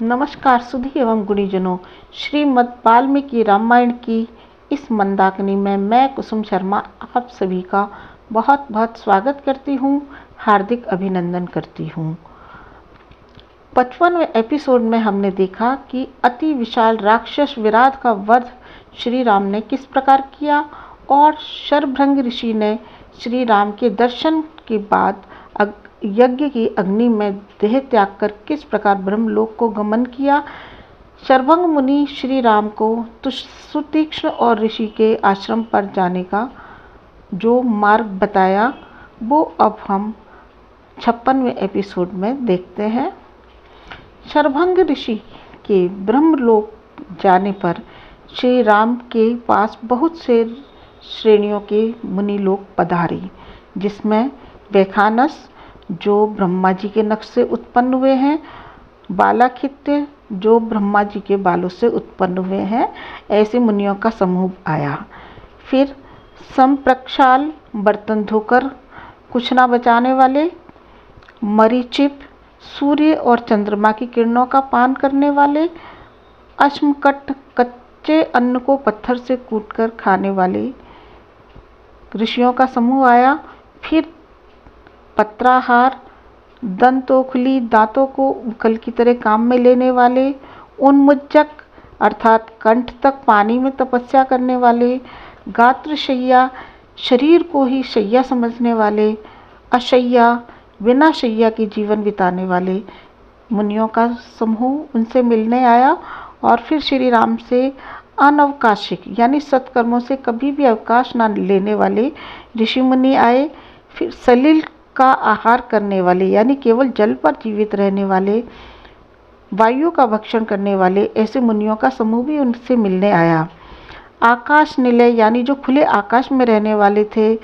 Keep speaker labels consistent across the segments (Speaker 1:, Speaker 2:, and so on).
Speaker 1: नमस्कार सुधी एवं गुणीजनों, श्रीमद् वाल्मीकि रामायण की इस मंदाकिनी में मैं कुसुम शर्मा आप सभी का बहुत बहुत स्वागत करती हूँ, हार्दिक अभिनंदन करती हूँ। 55वें एपिसोड में हमने देखा कि अति विशाल राक्षस विराट का वध श्री राम ने किस प्रकार किया और शरभंग ऋषि ने श्री राम के दर्शन के बाद यज्ञ की अग्नि में देह त्याग कर किस प्रकार ब्रह्मलोक को गमन किया। शरभंग मुनि श्री राम को सुतीक्ष्ण और ऋषि के आश्रम पर जाने का जो मार्ग बताया वो अब हम 56वें एपिसोड में देखते हैं। शरभंग ऋषि के ब्रह्मलोक जाने पर श्री राम के पास बहुत से श्रेणियों के मुनि लोग पधारे, जिसमें वैखानस जो ब्रह्मा जी के नक्श से उत्पन्न हुए हैं, बालाखित्य जो ब्रह्मा जी के बालों से उत्पन्न हुए हैं, ऐसे मुनियों का समूह आया। फिर संप्रक्षाल बर्तन धोकर कुछ ना बचाने वाले, मरीचिप सूर्य और चंद्रमा की किरणों का पान करने वाले, अश्मकट कच्चे अन्न को पत्थर से कूटकर खाने वाले ऋषियों का समूह आया। फिर पत्राहार, दंतोखली दांतों को उकल की तरह काम में लेने वाले, उन्मुज्जक अर्थात कंठ तक पानी में तपस्या करने वाले, गात्रशय्या शरीर को ही शैया समझने वाले, अशय्या बिना शैया के जीवन बिताने वाले मुनियों का समूह उनसे मिलने आया। और फिर श्री राम से अनवकाशिक यानी सत्कर्मों से कभी भी अवकाश न लेने वाले ऋषि मुनि आए। फिर सलिल का आहार करने वाले यानी केवल जल पर जीवित रहने वाले, वायु का भक्षण करने वाले ऐसे मुनियों का समूह भी उनसे मिलने आया। आकाश निलय यानी जो खुले आकाश में रहने वाले थे,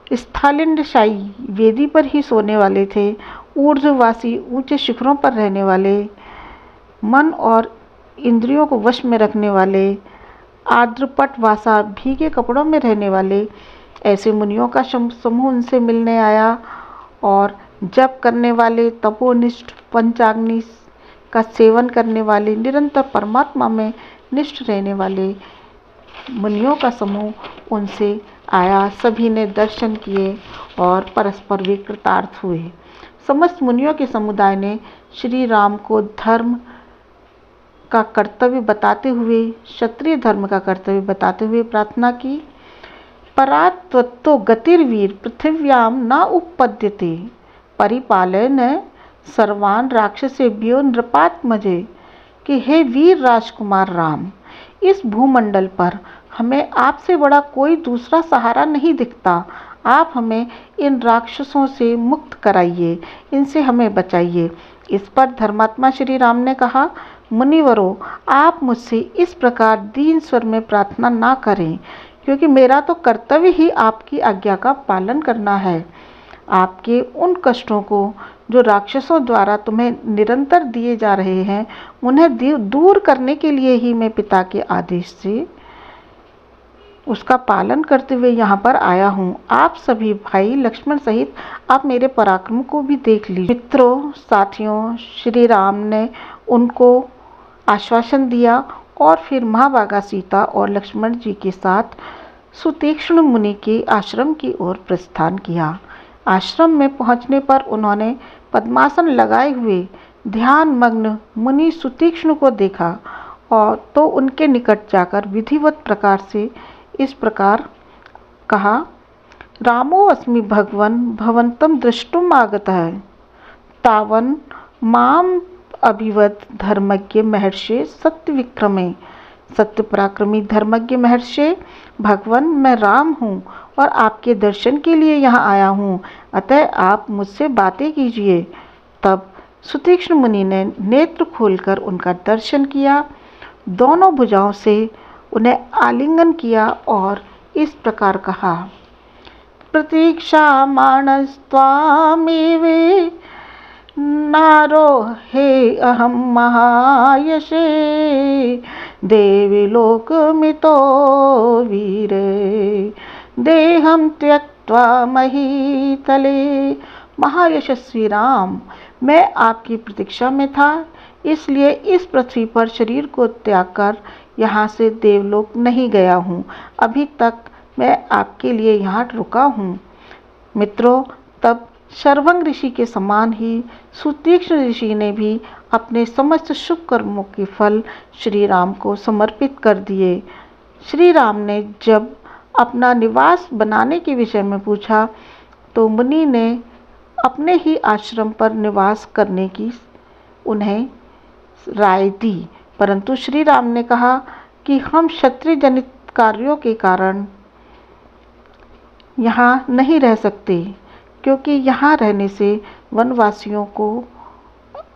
Speaker 1: स्थालिंडशायी वेदी पर ही सोने वाले थे, ऊर्ध्ववासी ऊंचे शिखरों पर रहने वाले, मन और इंद्रियों को वश में रखने वाले, आर्द्रपट वासा भीगे कपड़ों में रहने वाले ऐसे मुनियों का समूह उनसे मिलने आया। और जप करने वाले, तपोनिष्ठ, पंचाग्नि का सेवन करने वाले, निरंतर परमात्मा में निष्ठ रहने वाले मुनियों का समूह उनसे आया। सभी ने दर्शन किए और परस्पर वे कृतार्थ हुए। समस्त मुनियों के समुदाय ने श्री राम को धर्म का कर्तव्य बताते हुए, क्षत्रिय धर्म का कर्तव्य बताते हुए प्रार्थना की। परात्वत्तो गतिर्वीर पृथिव्यां न उपपद्यते परिपालन सर्वान् राक्षसेभ्यो नृपात्मजे, कि हे वीर राजकुमार राम, इस भूमंडल पर हमें आपसे बड़ा कोई दूसरा सहारा नहीं दिखता। आप हमें इन राक्षसों से मुक्त कराइए, इनसे हमें बचाइए। इस पर धर्मात्मा श्री राम ने कहा, मुनिवरों, आप मुझसे इस प्रकार दीन स्वर में प्रार्थना ना करें, क्योंकि मेरा तो कर्तव्य ही आपकी आज्ञा का पालन करना है। आपके उन कष्टों को जो राक्षसों द्वारा तुम्हें निरंतर दिए जा रहे हैं, उन्हें दूर करने के लिए ही मैं पिता के आदेश से उसका पालन करते हुए यहाँ पर आया हूँ। आप सभी भाई लक्ष्मण सहित आप मेरे पराक्रम को भी देख लीजिए। मित्रों, साथियों, श्री राम ने उनको आश्वासन दिया और फिर महाभागा सीता और लक्ष्मण जी के साथ सुतीक्ष्ण मुनि के आश्रम की ओर प्रस्थान किया। आश्रम में पहुंचने पर उन्होंने पद्मासन लगाए हुए ध्यान मग्न मुनि सुतीक्ष्ण को देखा और तो उनके निकट जाकर विधिवत प्रकार से इस प्रकार कहा, रामो अस्मि भगवन् भवन्तं दृष्टुम आगतः तावन् माम अभिवद धर्मज्ञ महर्षे सत्य विक्रमे। सत्य पराक्रमी धर्मज्ञ महर्षे भगवान, मैं राम हूँ और आपके दर्शन के लिए यहाँ आया हूँ, अतः आप मुझसे बातें कीजिए। तब सुतीक्ष्ण मुनि ने नेत्र खोलकर उनका दर्शन किया, दोनों भुजाओं से उन्हें आलिंगन किया और इस प्रकार कहा, प्रतीक्षा मानस्त्वामेव नारो हे अहम महायशे देवी लोकमितो वीरे देहम त्यक्त्वा महीतले। महायशस्वी राम, मैं आपकी प्रतीक्षा में था, इसलिए इस पृथ्वी पर शरीर को त्याग कर यहाँ से देवलोक नहीं गया हूँ। अभी तक मैं आपके लिए यहाँ रुका हूँ। मित्रों, तब शरभंग ऋषि के समान ही सुतीक्ष्ण ऋषि ने भी अपने समस्त शुभ कर्मों के फल श्री राम को समर्पित कर दिए। श्री राम ने जब अपना निवास बनाने के विषय में पूछा तो मुनि ने अपने ही आश्रम पर निवास करने की उन्हें राय दी, परंतु श्री राम ने कहा कि हम क्षत्रिय जनित कार्यों के कारण यहाँ नहीं रह सकते, क्योंकि यहाँ रहने से वनवासियों को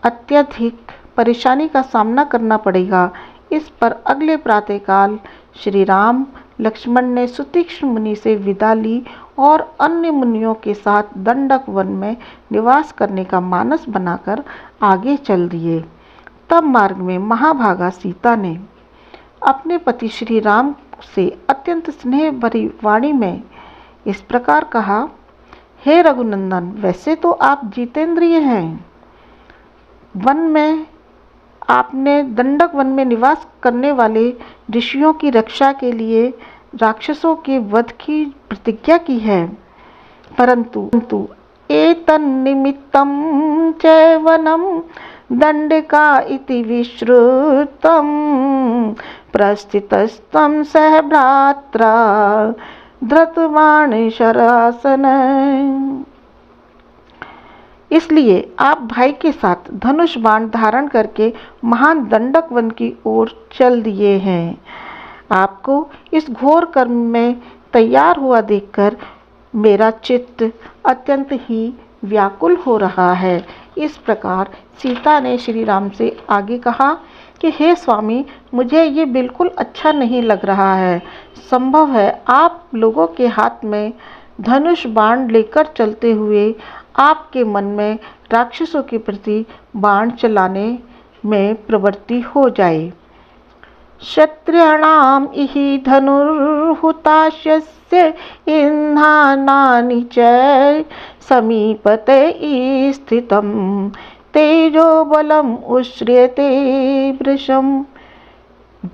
Speaker 1: अत्यधिक परेशानी का सामना करना पड़ेगा। इस पर अगले प्रातःकाल श्री राम लक्ष्मण ने सुतीक्ष्ण मुनि से विदा ली और अन्य मुनियों के साथ दंडक वन में निवास करने का मानस बनाकर आगे चल दिए। तब मार्ग में महाभागा सीता ने अपने पति श्री राम से अत्यंत स्नेह भरी वाणी में इस प्रकार कहा, हे रघुनंदन, वैसे तो आप जितेंद्रिय हैं। वन में आपने दंडक वन में निवास करने वाले ऋषियों की रक्षा के लिए राक्षसों के वध की प्रतिज्ञा की है, परंतु एतन्निमित्तं च वनं दंडिका इति विश्रुतं प्रस्थितस्त्वं सह भ्रात्रा धृतवान शरासन। इसलिए आप भाई के साथ धनुष बाण धारण करके महान दंडक वन की ओर चल दिए हैं। आपको इस घोर कर्म में तैयार हुआ देखकर मेरा चित्त अत्यंत ही व्याकुल हो रहा है। इस प्रकार सीता ने श्री राम से आगे कहा कि हे स्वामी, मुझे ये बिल्कुल अच्छा नहीं लग रहा है। संभव है आप लोगों के हाथ में धनुष बाण लेकर चलते हुए आपके मन में राक्षसों के प्रति बाण चलाने में प्रवृत्ति हो जाए। क्षत्रियाणाम इहि धनुर्हुताशस्य इंधानानि च समीपते स्थितं तेजो बलम उश्रियते वृषम।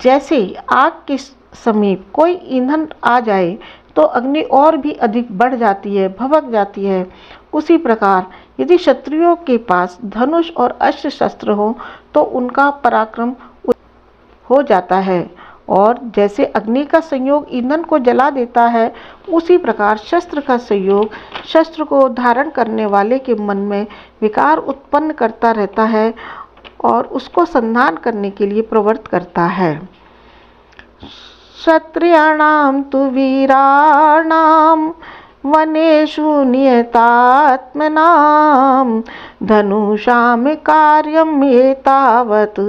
Speaker 1: जैसे आग के समीप कोई ईंधन आ जाए तो अग्नि और भी अधिक बढ़ जाती है, भभक जाती है। उसी प्रकार यदि क्षत्रियों के पास धनुष और अस्त्र शस्त्र हो तो उनका पराक्रम हो जाता है, और जैसे अग्नि का संयोग ईंधन को जला देता है, उसी प्रकार शस्त्र का संयोग शस्त्र को धारण करने वाले के मन में विकार उत्पन्न करता रहता है और उसको संधान करने के लिए प्रवृत्त करता है। क्षत्रियाणां तु वीराणां वनेषु नियतात्मनां धनुषां कार्यं एतावत्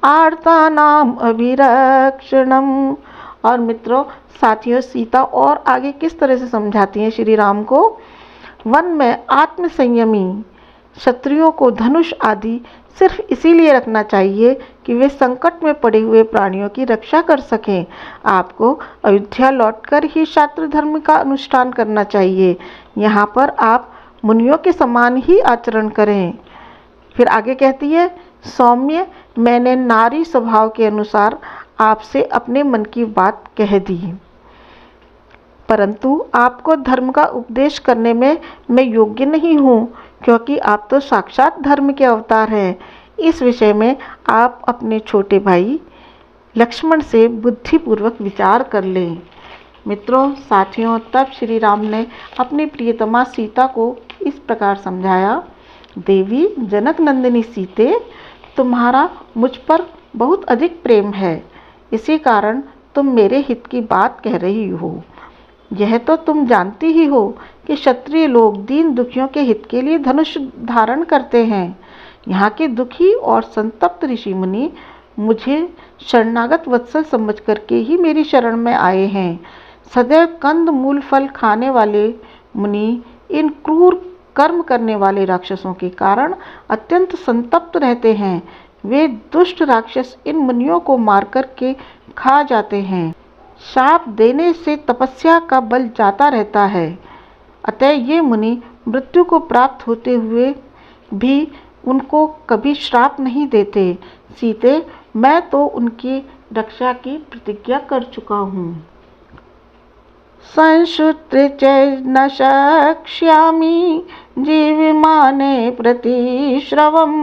Speaker 1: आर्तानां अभिरक्षणम्। और मित्रों, साथियों, सीता और आगे किस तरह से समझाती हैं श्री राम को। वन में आत्मसंयमी क्षत्रियों को धनुष आदि सिर्फ इसीलिए रखना चाहिए कि वे संकट में पड़े हुए प्राणियों की रक्षा कर सकें। आपको अयोध्या लौटकर ही शास्त्र धर्म का अनुष्ठान करना चाहिए। यहाँ पर आप मुनियों के समान ही आचरण करें। फिर आगे कहती है, सौम्य, मैंने नारी स्वभाव के अनुसार आपसे अपने मन की बात कह दी, परंतु आपको धर्म का उपदेश करने में मैं योग्य नहीं हूँ, क्योंकि आप तो साक्षात धर्म के अवतार हैं। इस विषय में आप अपने छोटे भाई लक्ष्मण से बुद्धिपूर्वक विचार कर लें। मित्रों, साथियों, तब श्री राम ने अपनी प्रियतमा सीता को इस प्रकार समझाया, देवी जनक नंदिनी सीते, तुम्हारा मुझ पर बहुत अधिक प्रेम है, इसी कारण तुम मेरे हित की बात कह रही हो। यह तो तुम जानती ही हो कि क्षत्रिय लोग दीन दुखियों के हित के लिए धनुष धारण करते हैं। यहाँ के दुखी और संतप्त ऋषि मुनि मुझे शरणागत वत्सल समझ करके ही मेरी शरण में आए हैं। सदैव कंद मूल फल खाने वाले मुनि इन क्रूर कर्म करने वाले राक्षसों के कारण अत्यंत संतप्त रहते हैं। वे दुष्ट राक्षस इन मुनियों को मार करके खा जाते हैं। शाप देने से तपस्या का बल जाता रहता है। अतः ये मुनि मृत्यु को प्राप्त होते हुए भी उनको कभी श्राप नहीं देते। सीते, मैं तो उनकी रक्षा की प्रतिज्ञा कर चुका हूँ। संश्रुत्य च न शक्ष्यामि जीविमाने प्रतिश्रवम्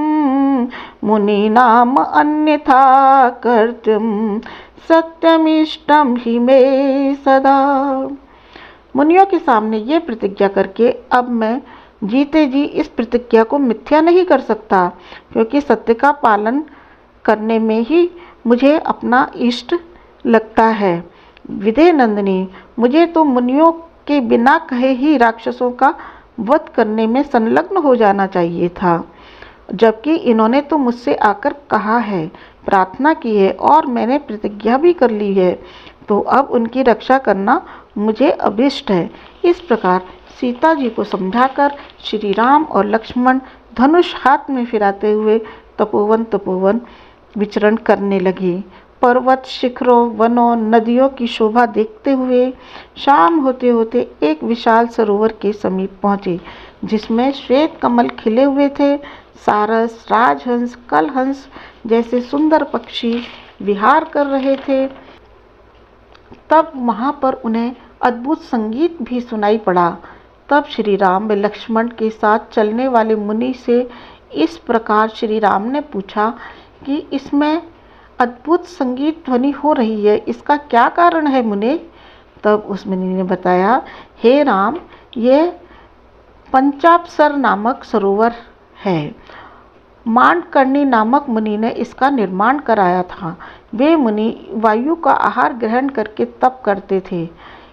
Speaker 1: मुनीनाम् अन्यथा कर्तुं सत्यमिष्टं हि मे सदा। मुनियों के सामने ये प्रतिज्ञा करके अब मैं जीते जी इस प्रतिज्ञा को मिथ्या नहीं कर सकता, क्योंकि सत्य का पालन करने में ही मुझे अपना इष्ट लगता है। विदे नंदिनी, मुझे तो मुनियों के बिना कहे ही राक्षसों का वध करने में संलग्न हो जाना चाहिए था, जबकि इन्होंने तो मुझसे आकर कहा है, प्रार्थना की है और मैंने प्रतिज्ञा भी कर ली है, तो अब उनकी रक्षा करना मुझे अभिष्ट है। इस प्रकार सीता जी को समझाकर श्री राम और लक्ष्मण धनुष हाथ में फिराते हुए तपोवन विचरण करने लगे। पर्वत, शिखरों, वनों, नदियों की शोभा देखते हुए शाम होते होते एक विशाल सरोवर के समीप पहुँचे, जिसमें श्वेत कमल खिले हुए थे। सारस, राजहंस, कलहंस जैसे सुंदर पक्षी विहार कर रहे थे। तब वहाँ पर उन्हें अद्भुत संगीत भी सुनाई पड़ा। तब श्री राम व लक्ष्मण के साथ चलने वाले मुनि से इस प्रकार श्री राम ने पूछा कि इसमें अद्भुत संगीत ध्वनि हो रही है, इसका क्या कारण है मुने? तब उस मुनि ने बताया, हे राम, ये पंचाप्सर नामक सरोवर है। मांडकर्णी नामक मुनि ने इसका निर्माण कराया था। वे मुनि वायु का आहार ग्रहण करके तप करते थे।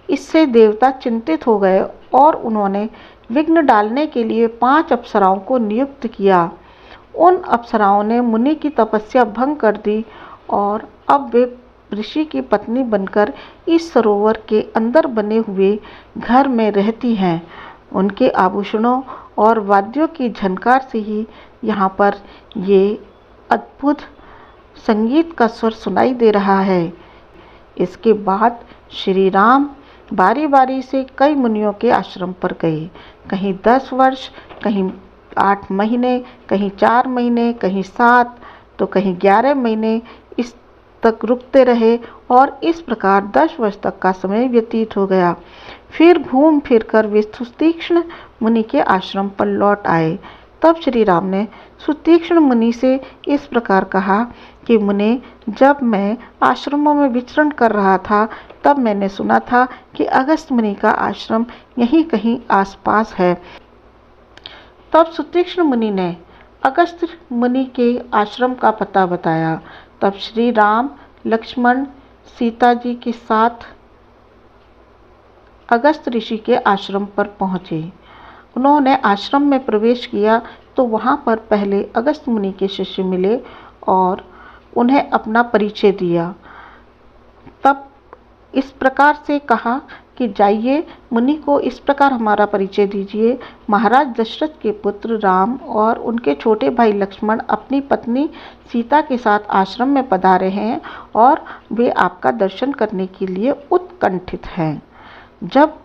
Speaker 1: इससे देवता चिंतित हो गए और उन्होंने विघ्न डालने के लिए 5 अप्सराओं को नियुक्त किया। उन अप्सराओं ने मुनि की तपस्या भंग कर दी और अब वे ऋषि की पत्नी बनकर इस सरोवर के अंदर बने हुए घर में रहती हैं। उनके आभूषणों और वाद्यों की झनकार से ही यहाँ पर ये अद्भुत संगीत का स्वर सुनाई दे रहा है। इसके बाद श्री राम बारी बारी से कई मुनियों के आश्रम पर गए। कहीं 10 वर्ष, कहीं 8 महीने, कहीं 4 महीने, कहीं 7, तो कहीं 11 महीने इस तक रुकते रहे और इस प्रकार 10 वर्ष तक का समय व्यतीत हो गया। फिर घूम फिर कर वे सुतीक्ष्ण मुनि के आश्रम पर लौट आए। तब श्री राम ने सुतीक्ष्ण मुनि से इस प्रकार कहा कि मुने, जब मैं आश्रमों में विचरण कर रहा था तब मैंने सुना था कि अगस्त मुनि का आश्रम यहीं कहीं आसपास है। तब सुतीक्ष्ण मुनि ने अगस्त मुनि के आश्रम का पता बताया। तब श्री राम, लक्ष्मण, सीता जी के साथ अगस्त ऋषि के आश्रम पर पहुँचे। उन्होंने आश्रम में प्रवेश किया तो वहाँ पर पहले अगस्त मुनि के शिष्य मिले और उन्हें अपना परिचय दिया। तब इस प्रकार से कहा कि जाइए, मुनि को इस प्रकार हमारा परिचय दीजिए। महाराज दशरथ के पुत्र राम और उनके छोटे भाई लक्ष्मण अपनी पत्नी सीता के साथ आश्रम में पधारे हैं और वे आपका दर्शन करने के लिए उत्कंठित हैं। जब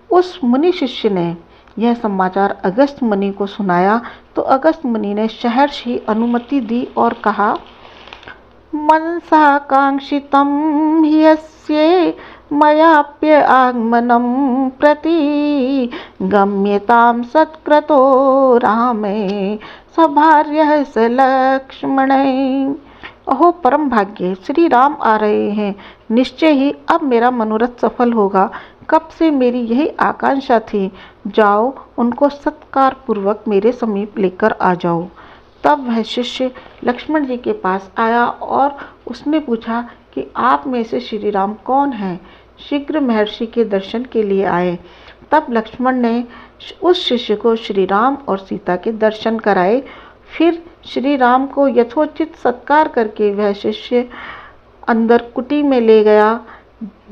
Speaker 1: उस मुनि शिष्य ने यह समाचार अगस्त मुनि को सुनाया तो अगस्त मुनि ने सहर्ष ही अनुमति दी और कहा, मनसा कांक्षितं हि यस्य मयाप्य आगमनं प्रति गम्यतां सत्क्रतो रामे सभार्यः स लक्ष्मणै। अहो परम भाग्य, श्री राम आ रहे हैं, निश्चय ही अब मेरा मनोरथ सफल होगा। कब से मेरी यही आकांक्षा थी। जाओ, उनको सत्कार पूर्वक मेरे समीप लेकर आ जाओ। तब वह शिष्य लक्ष्मण जी के पास आया और उसने पूछा कि आप में से श्री राम कौन हैं? शीघ्र महर्षि के दर्शन के लिए आए। तब लक्ष्मण ने उस शिष्य को श्री राम और सीता के दर्शन कराए। फिर श्री राम को यथोचित सत्कार करके वह शिष्य अंदर कुटी में ले गया,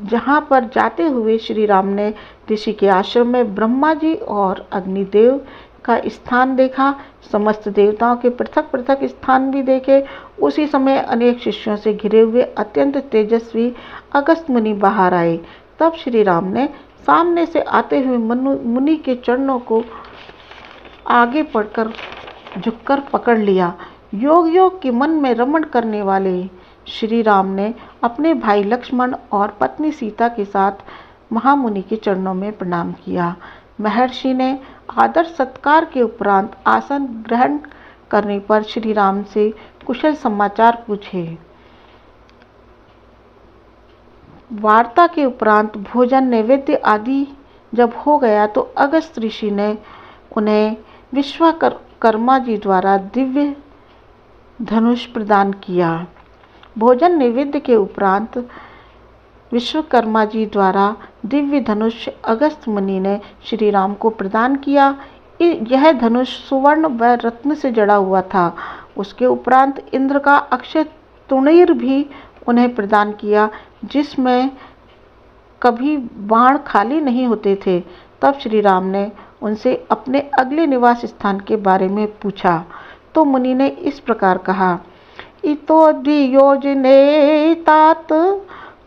Speaker 1: जहाँ पर जाते हुए श्री राम ने ऋषि के आश्रम में ब्रह्मा जी और अग्निदेव का स्थान देखा। समस्त देवताओं के पृथक पृथक स्थान भी देखे। उसी समय अनेक शिष्यों से घिरे हुए अत्यंत तेजस्वी अगस्त मुनि बाहर आए। तब श्री राम ने सामने से आते हुए मुनि के चरणों को आगे पढ़कर झुककर पकड़ लिया। योग योग के मन में रमण करने वाले श्री राम ने अपने भाई लक्ष्मण और पत्नी सीता के साथ महामुनि के चरणों में प्रणाम किया। महर्षि ने आदर सत्कार के उपरांत आसन ग्रहण करने पर श्री राम से कुशल समाचार पूछे। वार्ता के उपरांत भोजन नैवेद्य आदि जब हो गया तो अगस्त ऋषि ने उन्हें विश्वकर्मा जी द्वारा दिव्य धनुष प्रदान किया। भोजन नैवेद्य के उपरांत विश्वकर्मा जी द्वारा दिव्य धनुष अगस्त मुनि ने श्री राम को प्रदान किया। यह धनुष सुवर्ण व रत्न से जड़ा हुआ था। उसके उपरांत इंद्र का अक्षय तुणीर भी उन्हें प्रदान किया, जिसमें कभी बाण खाली नहीं होते थे। तब श्री राम ने उनसे अपने अगले निवास स्थान के बारे में पूछा तो मुनि ने इस प्रकार कहा, इतो द्वियोजने तात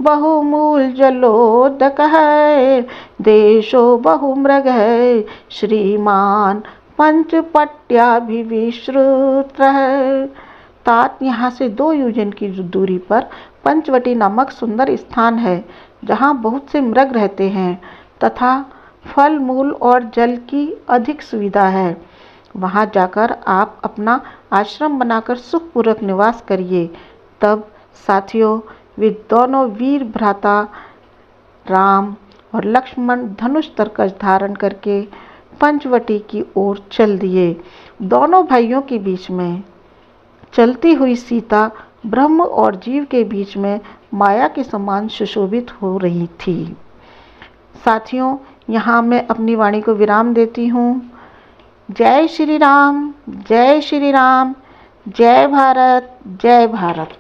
Speaker 1: बहुमूल जलोदक है, देशो बहुमृग है, श्रीमान पंचपट्याभिविश्रुत है। तात यहाँ से 2 योजन की दूरी पर पंचवटी नामक सुंदर स्थान है, जहाँ बहुत से मृग रहते हैं तथा फल मूल और जल की अधिक सुविधा है। वहाँ जाकर आप अपना आश्रम बनाकर सुखपूर्वक निवास करिए। तब साथियों, वे दोनों वीर भ्राता राम और लक्ष्मण धनुष तरकश धारण करके पंचवटी की ओर चल दिए। दोनों भाइयों के बीच में चलती हुई सीता ब्रह्म और जीव के बीच में माया के समान सुशोभित हो रही थी। साथियों, यहाँ मैं अपनी वाणी को विराम देती हूँ। जय श्री राम, जय श्री राम, जय भारत, जय भारत।